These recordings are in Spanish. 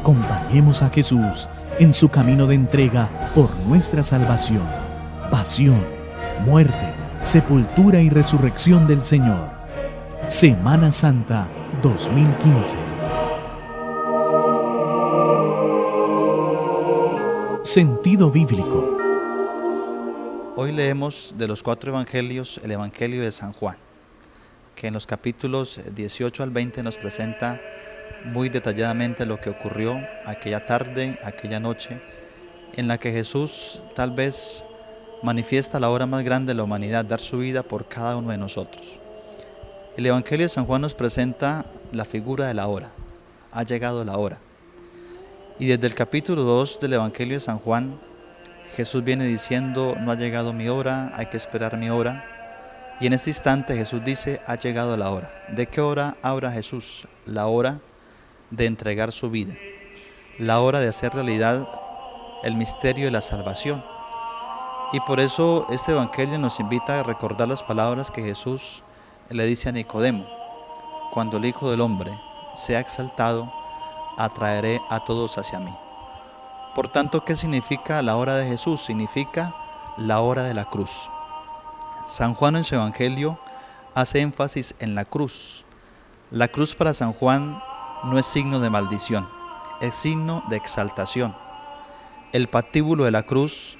Acompañemos a Jesús en su camino de entrega por nuestra salvación, pasión, muerte, sepultura y resurrección del Señor. Semana Santa 2015. Sentido bíblico. Hoy leemos de los 4 evangelios el Evangelio de San Juan, que en los capítulos 18 al 20 nos presenta muy detalladamente lo que ocurrió aquella tarde, aquella noche, en la que Jesús tal vez manifiesta la obra más grande de la humanidad, dar su vida por cada uno de nosotros. El Evangelio de San Juan nos presenta la figura de la hora. Ha llegado la hora. Y desde el capítulo 2 del Evangelio de San Juan, Jesús viene diciendo: no ha llegado mi hora, hay que esperar mi hora. Y en este instante Jesús dice: ha llegado la hora. ¿De qué hora habla Jesús? La hora de entregar su vida, la hora de hacer realidad el misterio de la salvación. Y por eso este Evangelio nos invita a recordar las palabras que Jesús le dice a Nicodemo: cuando el Hijo del Hombre sea exaltado, atraeré a todos hacia mí. Por tanto, ¿qué significa la hora de Jesús? Significa la hora de la cruz. San Juan en su Evangelio hace énfasis en la cruz. La cruz para San Juan no es signo de maldición, es signo de exaltación. El patíbulo de la cruz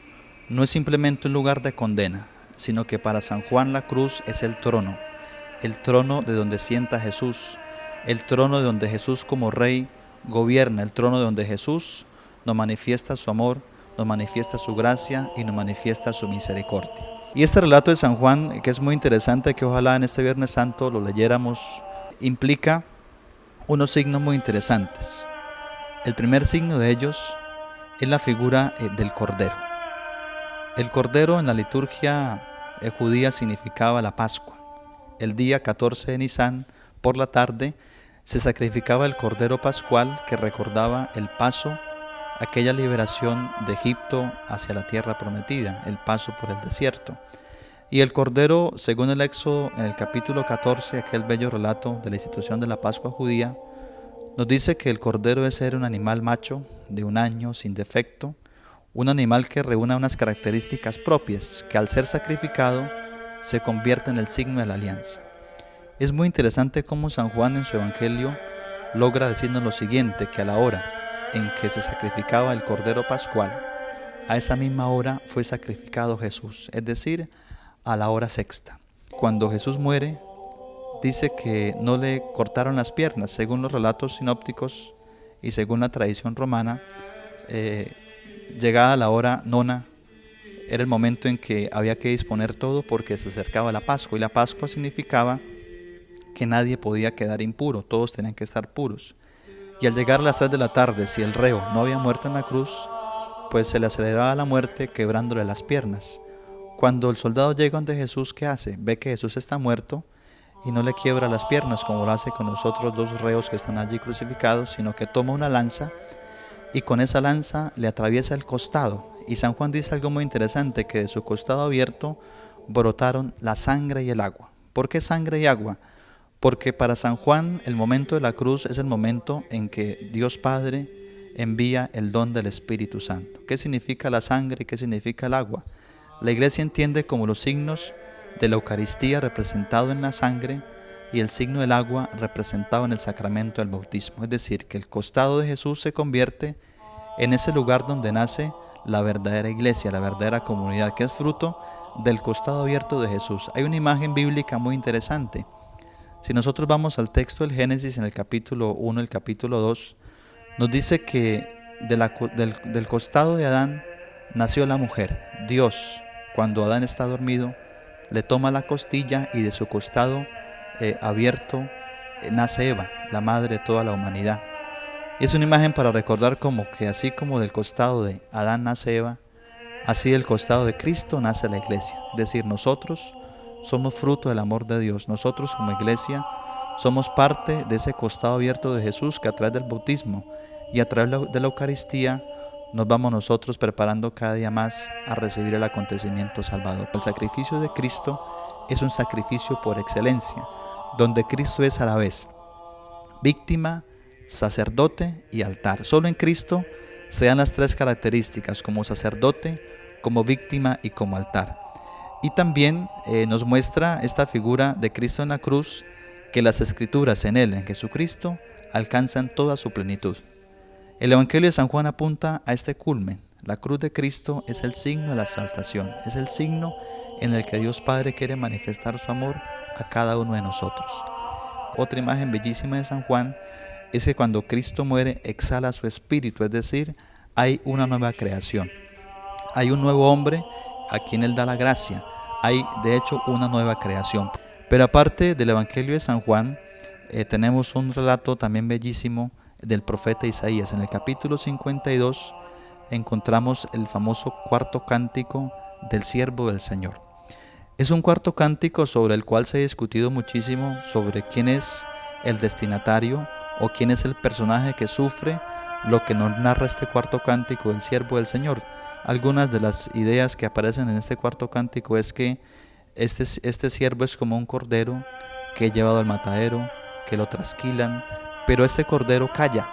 no es simplemente un lugar de condena, sino que para San Juan la cruz es el trono de donde sienta Jesús, el trono de donde Jesús como Rey gobierna, el trono de donde Jesús nos manifiesta su amor, nos manifiesta su gracia y nos manifiesta su misericordia. Y este relato de San Juan, que es muy interesante, que ojalá en este Viernes Santo lo leyéramos, implica unos signos muy interesantes. El primer signo de ellos es la figura del Cordero. El Cordero en la liturgia judía significaba la Pascua. El día 14 de Nisán, por la tarde, se sacrificaba el Cordero Pascual que recordaba el paso, aquella liberación de Egipto hacia la tierra prometida, el paso por el desierto. Y el Cordero, según el Éxodo, en el capítulo 14, aquel bello relato de la institución de la Pascua judía, nos dice que el Cordero debe ser un animal macho, de 1 año, sin defecto, un animal que reúna unas características propias, que al ser sacrificado se convierte en el signo de la alianza. Es muy interesante cómo San Juan en su Evangelio logra decirnos lo siguiente, que a la hora en que se sacrificaba el Cordero Pascual, a esa misma hora fue sacrificado Jesús, es decir, a la hora sexta. Cuando Jesús muere, dice que no le cortaron las piernas, según los relatos sinópticos y según la tradición romana. Llegada la hora nona, era el momento en que había que disponer todo porque se acercaba la Pascua, y la Pascua significaba que nadie podía quedar impuro, todos tenían que estar puros. Y al llegar a las 3 de la tarde, si el reo no había muerto en la cruz, pues se le aceleraba la muerte quebrándole las piernas. Cuando el soldado llega donde Jesús, ¿qué hace? Ve que Jesús está muerto y no le quiebra las piernas como lo hace con los otros 2 reos que están allí crucificados, sino que toma una lanza y con esa lanza le atraviesa el costado. Y San Juan dice algo muy interesante, que de su costado abierto brotaron la sangre y el agua. ¿Por qué sangre y agua? Porque para San Juan el momento de la cruz es el momento en que Dios Padre envía el don del Espíritu Santo. ¿Qué significa la sangre y qué significa el agua? La Iglesia entiende como los signos de la Eucaristía representado en la sangre y el signo del agua representado en el sacramento del bautismo. Es decir, que el costado de Jesús se convierte en ese lugar donde nace la verdadera iglesia, la verdadera comunidad, que es fruto del costado abierto de Jesús. Hay una imagen bíblica muy interesante. Si nosotros vamos al texto del Génesis en el capítulo 1, el capítulo 2, nos dice que del costado de Adán nació la mujer. Dios, cuando Adán está dormido, le toma la costilla y de su costado abierto nace Eva, la madre de toda la humanidad. Y es una imagen para recordar como que así como del costado de Adán nace Eva, así del costado de Cristo nace la iglesia. Es decir, nosotros somos fruto del amor de Dios. Nosotros como iglesia somos parte de ese costado abierto de Jesús, que a través del bautismo y a través de la Eucaristía nos vamos nosotros preparando cada día más a recibir el acontecimiento salvador. El sacrificio de Cristo es un sacrificio por excelencia, donde Cristo es a la vez víctima, sacerdote y altar. Solo en Cristo se dan las tres características, como sacerdote, como víctima y como altar. Y también nos muestra esta figura de Cristo en la cruz, que las Escrituras en Él, en Jesucristo, alcanzan toda su plenitud. El Evangelio de San Juan apunta a este culmen. La cruz de Cristo es el signo de la exaltación, es el signo en el que Dios Padre quiere manifestar su amor a cada uno de nosotros. Otra imagen bellísima de San Juan es que cuando Cristo muere exhala su espíritu, es decir, hay una nueva creación. Hay un nuevo hombre a quien Él da la gracia. Hay de hecho una nueva creación. Pero aparte del Evangelio de San Juan, tenemos un relato también bellísimo del profeta Isaías. En el capítulo 52 encontramos el famoso cuarto cántico del siervo del Señor. Es un cuarto cántico sobre el cual se ha discutido muchísimo sobre quién es el destinatario o quién es el personaje que sufre lo que nos narra este cuarto cántico del siervo del Señor. Algunas de las ideas que aparecen en este cuarto cántico es que este siervo es como un cordero que es llevado al matadero, que lo trasquilan, pero este cordero calla,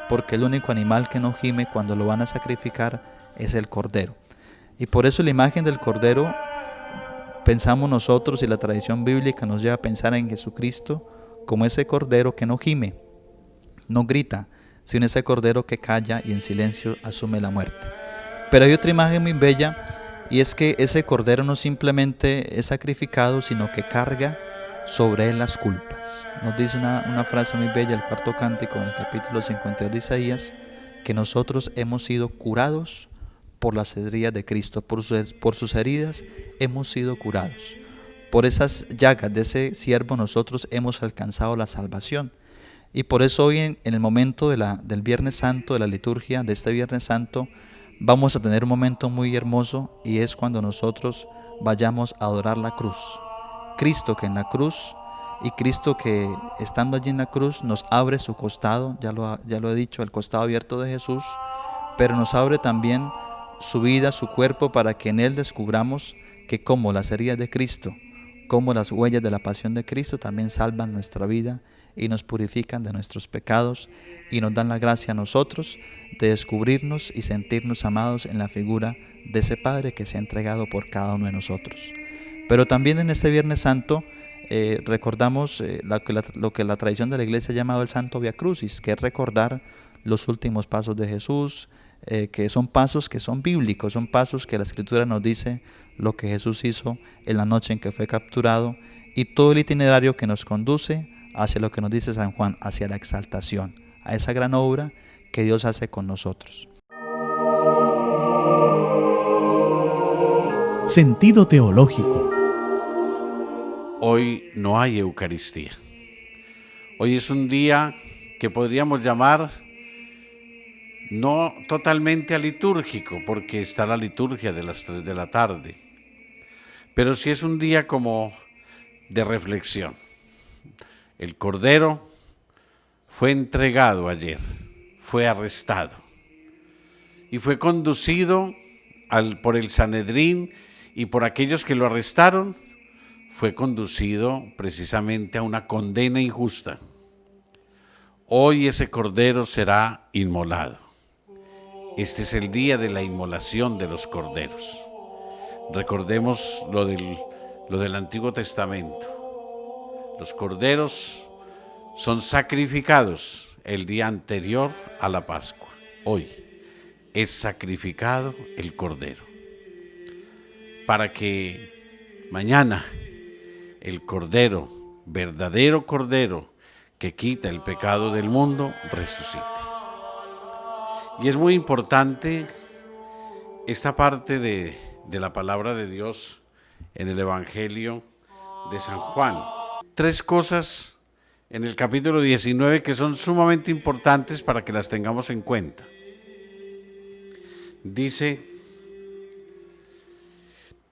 porque el único animal que no gime cuando lo van a sacrificar es el cordero. Y por eso la imagen del cordero, pensamos nosotros, y la tradición bíblica nos lleva a pensar en Jesucristo como ese cordero que no gime, no grita, sino ese cordero que calla y en silencio asume la muerte. Pero hay otra imagen muy bella, y es que ese cordero no simplemente es sacrificado, sino que carga sobre él las culpas. Nos dice una frase muy bella el cuarto cántico en el capítulo 52 de Isaías, que nosotros hemos sido curados por las heridas de Cristo, por sus heridas hemos sido curados. Por esas llagas de ese siervo nosotros hemos alcanzado la salvación. Y por eso hoy en el momento del Viernes Santo, de la liturgia de este Viernes Santo, vamos a tener un momento muy hermoso, y es cuando nosotros vayamos a adorar la cruz. Cristo que en la cruz, y Cristo que estando allí en la cruz nos abre su costado, ya lo he dicho, el costado abierto de Jesús, pero nos abre también su vida, su cuerpo, para que en Él descubramos que como las heridas de Cristo, como las huellas de la pasión de Cristo también salvan nuestra vida y nos purifican de nuestros pecados y nos dan la gracia a nosotros de descubrirnos y sentirnos amados en la figura de ese Padre que se ha entregado por cada uno de nosotros. Pero también en este Viernes Santo recordamos lo que la tradición de la Iglesia ha llamado el Santo Via Crucis, que es recordar los últimos pasos de Jesús, que son pasos que son bíblicos, son pasos que la Escritura nos dice lo que Jesús hizo en la noche en que fue capturado, y todo el itinerario que nos conduce hacia lo que nos dice San Juan, hacia la exaltación, a esa gran obra que Dios hace con nosotros. Sentido teológico. Hoy no hay Eucaristía. Hoy es un día que podríamos llamar no totalmente alitúrgico, porque está la liturgia de las 3 de la tarde, pero sí es un día como de reflexión. El Cordero fue entregado ayer, fue arrestado y fue conducido por el Sanedrín, y por aquellos que lo arrestaron fue conducido precisamente a una condena injusta. Hoy ese Cordero será inmolado. Este es el día de la inmolación de los corderos. Recordemos lo del Antiguo Testamento. Los corderos son sacrificados el día anterior a la Pascua. Hoy es sacrificado el Cordero, para que mañana el Cordero, verdadero Cordero, que quita el pecado del mundo, resucite. Y es muy importante esta parte de la palabra de Dios en el Evangelio de San Juan. 3 cosas en el capítulo 19 que son sumamente importantes para que las tengamos en cuenta. Dice: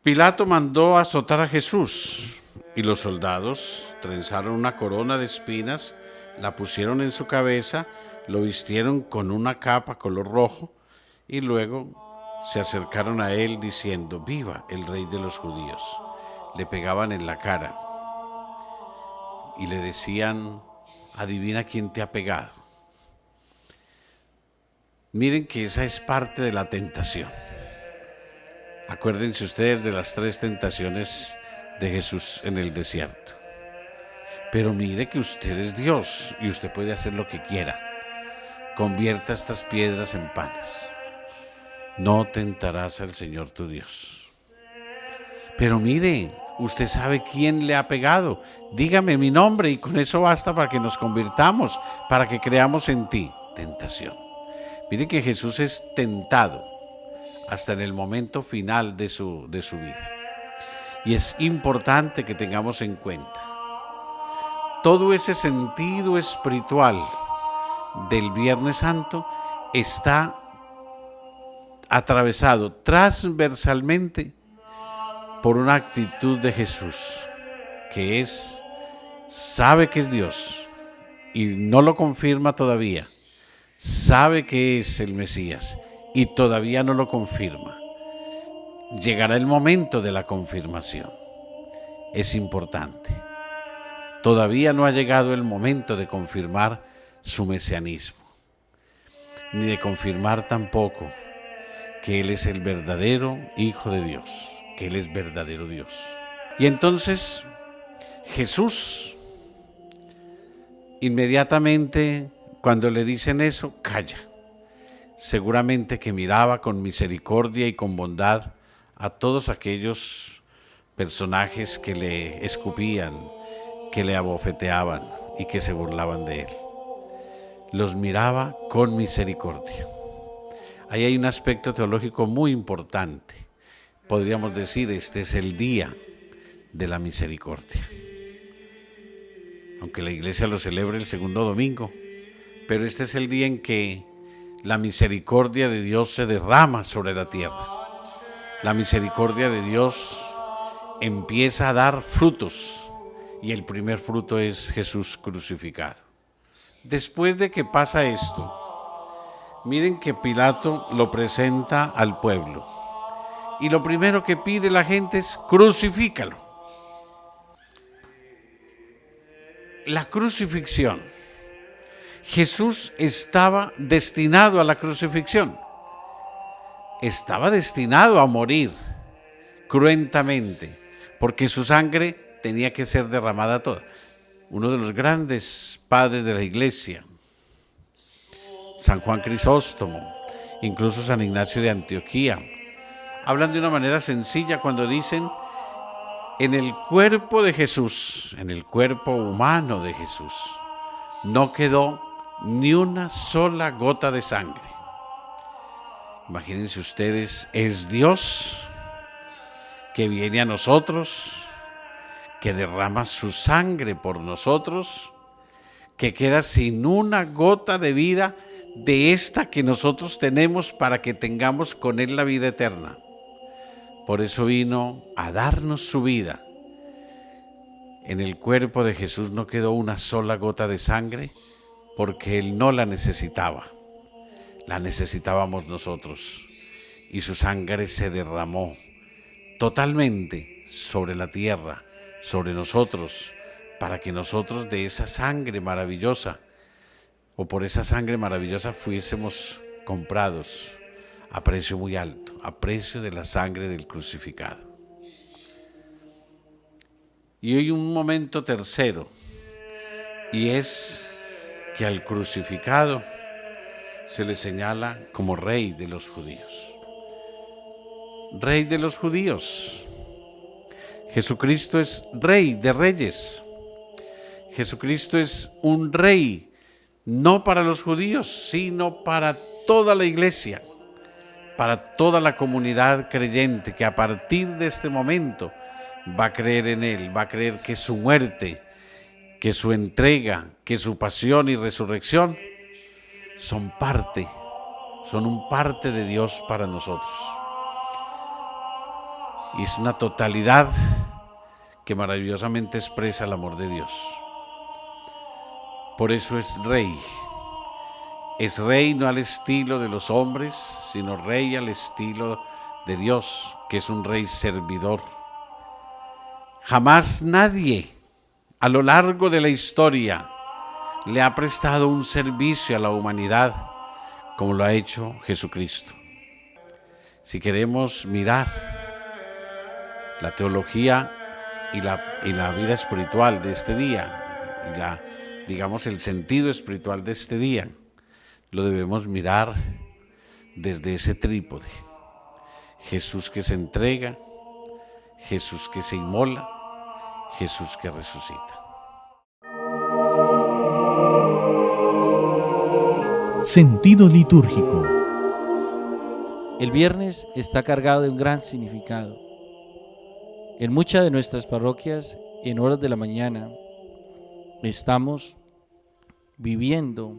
Pilato mandó azotar a Jesús, y los soldados trenzaron una corona de espinas, la pusieron en su cabeza, lo vistieron con una capa color rojo, y luego se acercaron a él diciendo: «Viva el Rey de los Judíos». Le pegaban en la cara y le decían: «Adivina quién te ha pegado». Miren que esa es parte de la tentación. Acuérdense ustedes de las 3 tentaciones de Jesús en el desierto. Pero mire que usted es Dios y usted puede hacer lo que quiera. Convierta estas piedras en panes. No tentarás al Señor tu Dios. Pero mire, usted sabe quién le ha pegado. Dígame mi nombre y con eso basta para que nos convirtamos, para que creamos en ti. Tentación. Mire que Jesús es tentado hasta en el momento final de su vida. Y es importante que tengamos en cuenta todo ese sentido espiritual del Viernes Santo está atravesado transversalmente por una actitud de Jesús, que sabe que es Dios y no lo confirma todavía, sabe que es el Mesías y todavía no lo confirma. Llegará el momento de la confirmación. Es importante. Todavía no ha llegado el momento de confirmar su mesianismo, ni de confirmar tampoco que Él es el verdadero Hijo de Dios, que Él es verdadero Dios. Y entonces Jesús, inmediatamente cuando le dicen eso, calla. Seguramente que miraba con misericordia y con bondad a todos aquellos personajes que le escupían, que le abofeteaban y que se burlaban de él. Los miraba con misericordia. Ahí hay un aspecto teológico muy importante. Podríamos decir, este es el día de la misericordia. Aunque la iglesia lo celebre el segundo domingo, pero este es el día en que la misericordia de Dios se derrama sobre la tierra. La misericordia de Dios empieza a dar frutos y el primer fruto es Jesús crucificado. Después de que pasa esto, miren que Pilato lo presenta al pueblo y lo primero que pide la gente es crucifícalo. La crucifixión. Jesús estaba destinado a la crucifixión. Estaba destinado a morir cruentamente, porque su sangre tenía que ser derramada toda. Uno de los grandes padres de la iglesia, San Juan Crisóstomo, incluso San Ignacio de Antioquía, hablan de una manera sencilla cuando dicen: en el cuerpo de Jesús, en el cuerpo humano de Jesús, no quedó ni una sola gota de sangre. Imagínense ustedes, es Dios que viene a nosotros, que derrama su sangre por nosotros, que queda sin una gota de vida de esta que nosotros tenemos para que tengamos con Él la vida eterna. Por eso vino a darnos su vida. En el cuerpo de Jesús no quedó una sola gota de sangre porque Él no la necesitaba. La necesitábamos nosotros. Y su sangre se derramó totalmente sobre la tierra, sobre nosotros, para que nosotros de esa sangre maravillosa, o por esa sangre maravillosa, fuésemos comprados a precio muy alto, a precio de la sangre del crucificado. Y hoy un momento tercero, y es que al crucificado se le señala como rey de los judíos. Rey de los judíos. Jesucristo es rey de reyes. Jesucristo es un rey, no para los judíos, sino para toda la iglesia, para toda la comunidad creyente que a partir de este momento va a creer en Él, va a creer que su muerte, que su entrega, que su pasión y resurrección son un parte de Dios para nosotros. Y es una totalidad que maravillosamente expresa el amor de Dios. Por eso es rey. Es rey no al estilo de los hombres, sino rey al estilo de Dios, que es un rey servidor. Jamás nadie a lo largo de la historia le ha prestado un servicio a la humanidad como lo ha hecho Jesucristo. Si queremos mirar la teología y la vida espiritual de este día, y digamos el sentido espiritual de este día, lo debemos mirar desde ese trípode. Jesús que se entrega, Jesús que se inmola, Jesús que resucita. Sentido litúrgico. El viernes está cargado de un gran significado. En muchas de nuestras parroquias, en horas de la mañana, estamos viviendo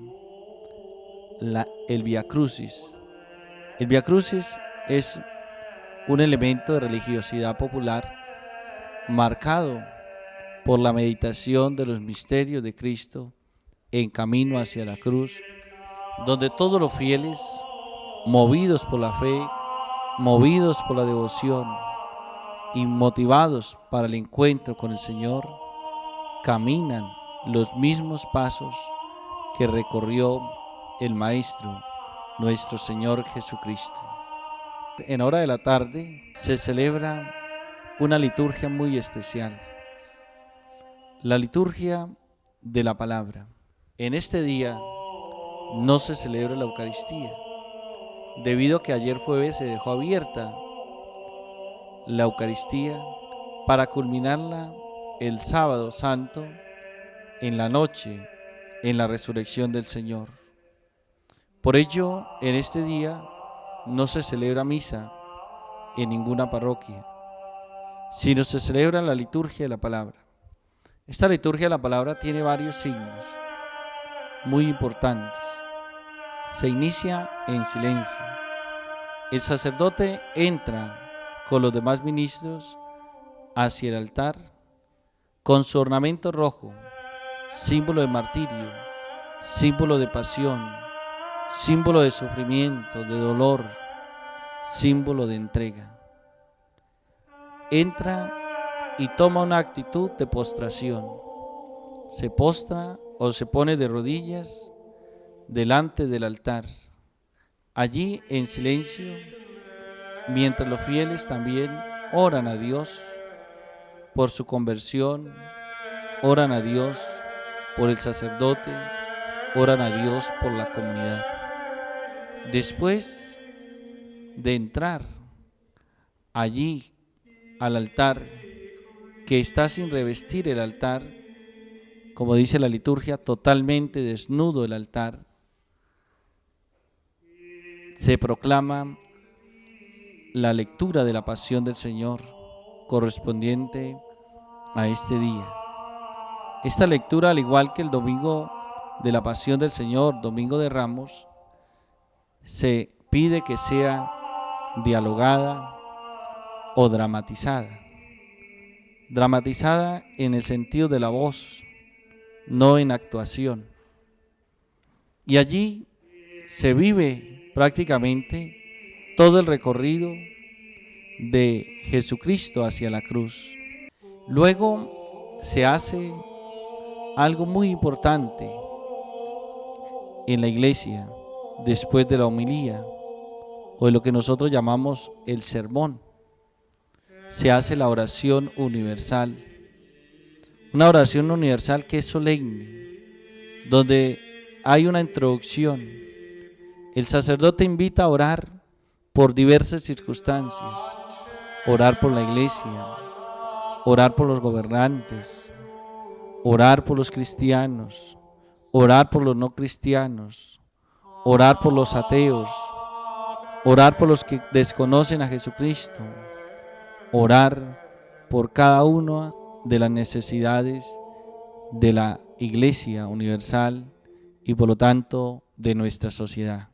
el Vía Crucis. El Vía Crucis es un elemento de religiosidad popular marcado por la meditación de los misterios de Cristo en camino hacia la cruz, donde todos los fieles, movidos por la fe, movidos por la devoción y motivados para el encuentro con el Señor, caminan los mismos pasos que recorrió el Maestro, nuestro Señor Jesucristo. En hora de la tarde se celebra una liturgia muy especial, la liturgia de la palabra. En este día no se celebra la Eucaristía, debido a que ayer jueves se dejó abierta la Eucaristía para culminarla el sábado santo en la noche, en la resurrección del Señor. Por ello, en este día no se celebra misa en ninguna parroquia, sino se celebra la liturgia de la palabra. Esta liturgia de la palabra tiene varios signos muy importantes. Se inicia en silencio. El sacerdote entra con los demás ministros hacia el altar con su ornamento rojo, símbolo de martirio, símbolo de pasión, símbolo de sufrimiento, de dolor, símbolo de entrega. Entra y toma una actitud de postración. Se postra o se pone de rodillas delante del altar, allí en silencio, mientras los fieles también oran a Dios por su conversión, oran a Dios por el sacerdote, oran a Dios por la comunidad. Después de entrar allí al altar, que está sin revestir el altar, como dice la liturgia, totalmente desnudo el altar, se proclama la lectura de la pasión del Señor correspondiente a este día. Esta lectura, al igual que el domingo de la pasión del Señor, domingo de Ramos, se pide que sea dialogada o dramatizada. Dramatizada en el sentido de la voz, no en actuación. Y allí se vive prácticamente todo el recorrido de Jesucristo hacia la cruz. Luego se hace algo muy importante en la iglesia, después de la homilía, o de lo que nosotros llamamos el sermón. Se hace la oración universal, una oración universal que es solemne, donde hay una introducción. El sacerdote invita a orar por diversas circunstancias, orar por la iglesia, orar por los gobernantes, orar por los cristianos, orar por los no cristianos, orar por los ateos, orar por los que desconocen a Jesucristo, orar por cada una de las necesidades de la Iglesia universal y por lo tanto de nuestra sociedad.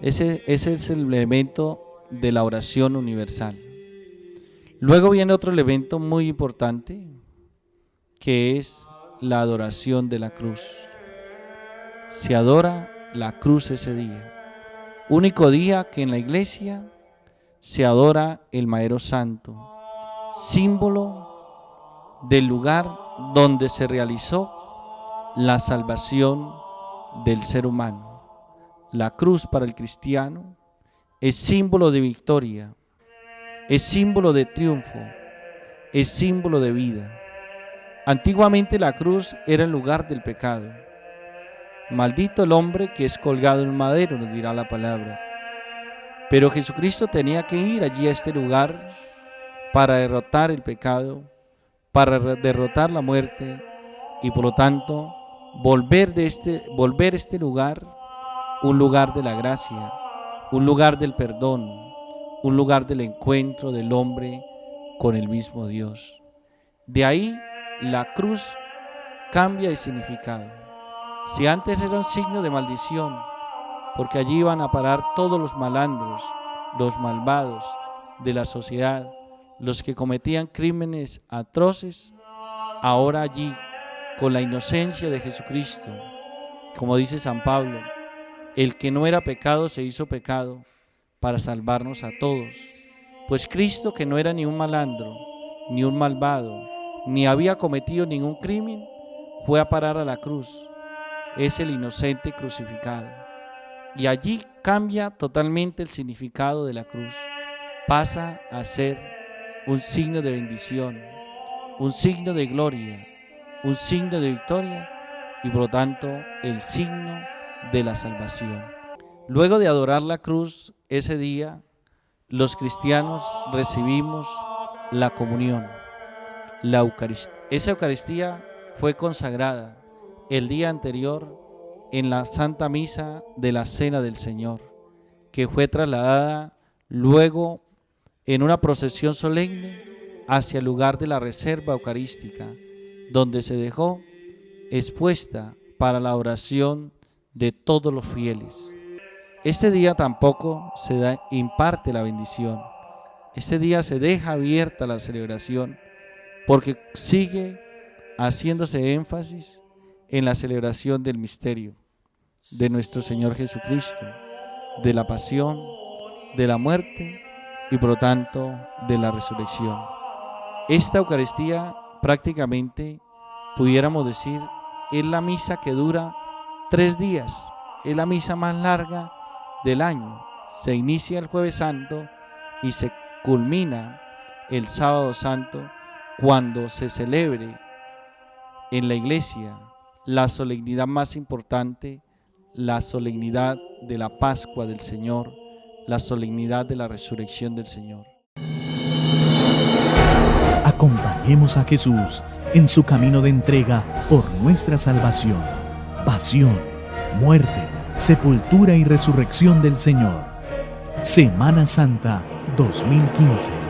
Ese es el elemento de la oración universal. Luego viene otro elemento muy importante, que es la adoración de la cruz. Se adora la cruz ese día. Único día que en la iglesia se adora el Madero Santo, símbolo del lugar donde se realizó la salvación del ser humano. La cruz para el cristiano es símbolo de victoria, es símbolo de triunfo, es símbolo de vida. Antiguamente la cruz era el lugar del pecado. Maldito el hombre que es colgado en un madero, nos dirá la palabra. Pero Jesucristo tenía que ir allí a este lugar para derrotar el pecado, para derrotar la muerte y por lo tanto volver este lugar un lugar de la gracia, un lugar del perdón, un lugar del encuentro del hombre con el mismo Dios. De ahí la cruz cambia de significado. Si antes era un signo de maldición, porque allí iban a parar todos los malandros, los malvados de la sociedad, los que cometían crímenes atroces, ahora allí, con la inocencia de Jesucristo, como dice San Pablo, el que no era pecado se hizo pecado para salvarnos a todos. Pues Cristo, que no era ni un malandro, ni un malvado, ni había cometido ningún crimen, fue a parar a la cruz. Es el inocente crucificado. Y allí cambia totalmente el significado de la cruz. Pasa a ser un signo de bendición, un signo de gloria, un signo de victoria y por lo tanto el signo de la salvación. Luego de adorar la cruz, ese día los cristianos recibimos la comunión, la Eucaristía. Esa Eucaristía fue consagrada el día anterior en la Santa Misa de la Cena del Señor, que fue trasladada luego en una procesión solemne hacia el lugar de la reserva eucarística, donde se dejó expuesta para la oración de todos los fieles. Este día tampoco se imparte la bendición. Este día se deja abierta la celebración porque sigue haciéndose énfasis en la celebración del misterio de nuestro Señor Jesucristo, de la pasión, de la muerte y por lo tanto de la resurrección. Esta Eucaristía prácticamente, pudiéramos decir, es la misa que dura 3 días, es la misa más larga del año. Se inicia el Jueves Santo y se culmina el Sábado Santo cuando se celebre en la iglesia la solemnidad más importante, la solemnidad de la Pascua del Señor, la solemnidad de la resurrección del Señor. Acompañemos a Jesús en su camino de entrega por nuestra salvación, pasión, muerte, sepultura y resurrección del Señor. Semana Santa 2015.